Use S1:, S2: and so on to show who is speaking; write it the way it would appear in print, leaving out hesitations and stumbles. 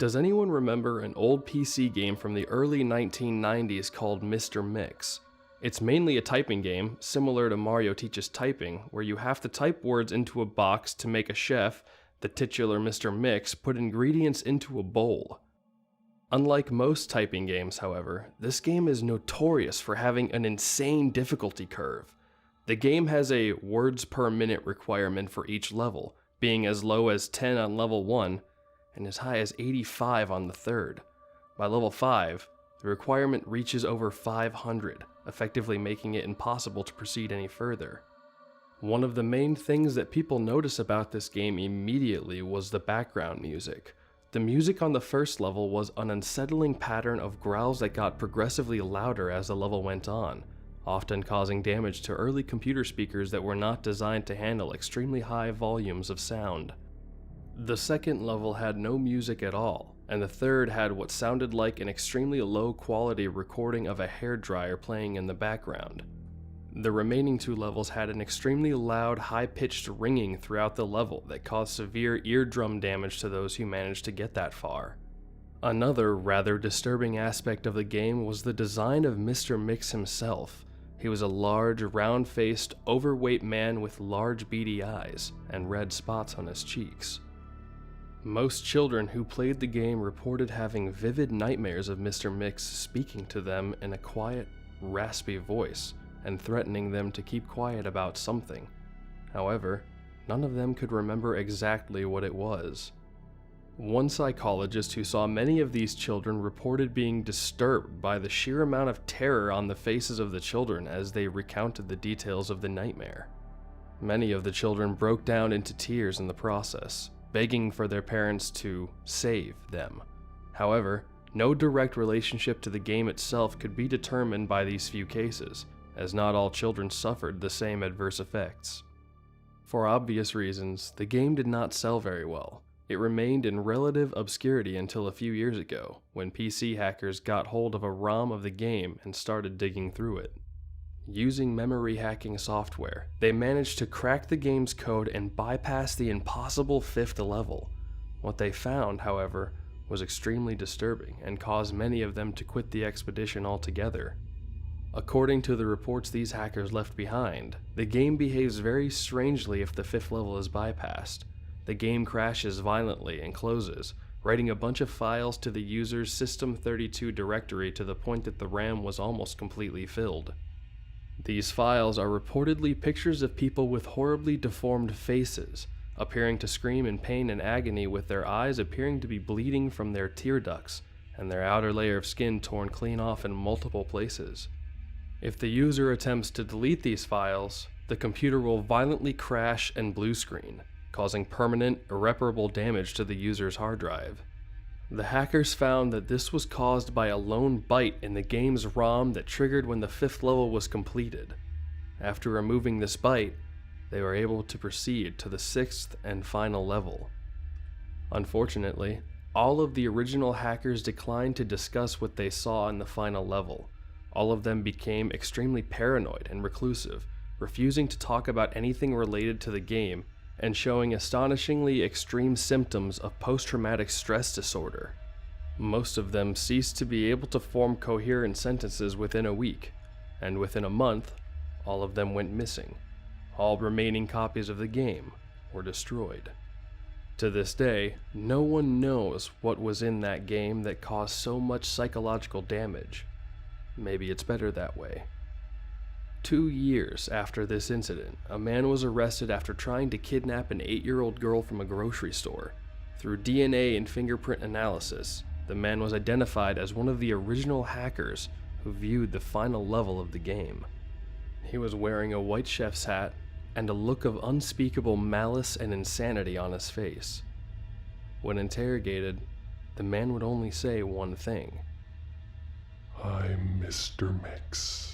S1: Does anyone remember an old PC game from the early 1990s called Mr. Mix? It's mainly a typing game, similar to Mario Teaches Typing, where you have to type words into a box to make a chef, the titular Mr. Mix, put ingredients into a bowl. Unlike most typing games, however, this game is notorious for having an insane difficulty curve. The game has a words per minute requirement for each level, being as low as 10 on level 1 and as high as 85 on the third. By level 5, the requirement reaches over 500, effectively making it impossible to proceed any further. One of the main things that people notice about this game immediately was the background music. The music on the first level was an unsettling pattern of growls that got progressively louder as the level went on, often causing damage to early computer speakers that were not designed to handle extremely high volumes of sound. The second level had no music at all, and the third had what sounded like an extremely low quality recording of a hairdryer playing in the background. The remaining two levels had an extremely loud, high-pitched ringing throughout the level that caused severe eardrum damage to those who managed to get that far. Another rather disturbing aspect of the game was the design of Mr. Mix himself. He was a large, round-faced, overweight man with large beady eyes and red spots on his cheeks. Most children who played the game reported having vivid nightmares of Mr. Mix speaking to them in a quiet, raspy voice and threatening them to keep quiet about something. However, none of them could remember exactly what it was. One psychologist who saw many of these children reported being disturbed by the sheer amount of terror on the faces of the children as they recounted the details of the nightmare. Many of the children broke down into tears in the process, begging for their parents to save them. However, no direct relationship to the game itself could be determined by these few cases, as not all children suffered the same adverse effects. For obvious reasons, the game did not sell very well. It remained in relative obscurity until a few years ago, when PC hackers got hold of a ROM of the game and started digging through it. Using memory hacking software, they managed to crack the game's code and bypass the impossible fifth level. What they found, however, was extremely disturbing and caused many of them to quit the expedition altogether. According to the reports these hackers left behind, the game behaves very strangely if the fifth level is bypassed. The game crashes violently and closes, writing a bunch of files to the user's System32 directory to the point that the RAM was almost completely filled. These files are reportedly pictures of people with horribly deformed faces, appearing to scream in pain and agony with their eyes appearing to be bleeding from their tear ducts and their outer layer of skin torn clean off in multiple places. If the user attempts to delete these files, the computer will violently crash and blue screen, causing permanent, irreparable damage to the user's hard drive. The hackers found that this was caused by a lone byte in the game's ROM that triggered when the fifth level was completed. After removing this byte, they were able to proceed to the sixth and final level. Unfortunately, all of the original hackers declined to discuss what they saw in the final level. All of them became extremely paranoid and reclusive, refusing to talk about anything related to the game and showing astonishingly extreme symptoms of post-traumatic stress disorder. Most of them ceased to be able to form coherent sentences within a week, and within a month, all of them went missing. All remaining copies of the game were destroyed. To this day, no one knows what was in that game that caused so much psychological damage. Maybe it's better that way. 2 years after this incident, a man was arrested after trying to kidnap an 8-year-old girl from a grocery store. Through DNA and fingerprint analysis, the man was identified as one of the original hackers who viewed the final level of the game. He was wearing a white chef's hat and a look of unspeakable malice and insanity on his face. When interrogated, the man would only say one thing:
S2: "I'm Mr. Mix."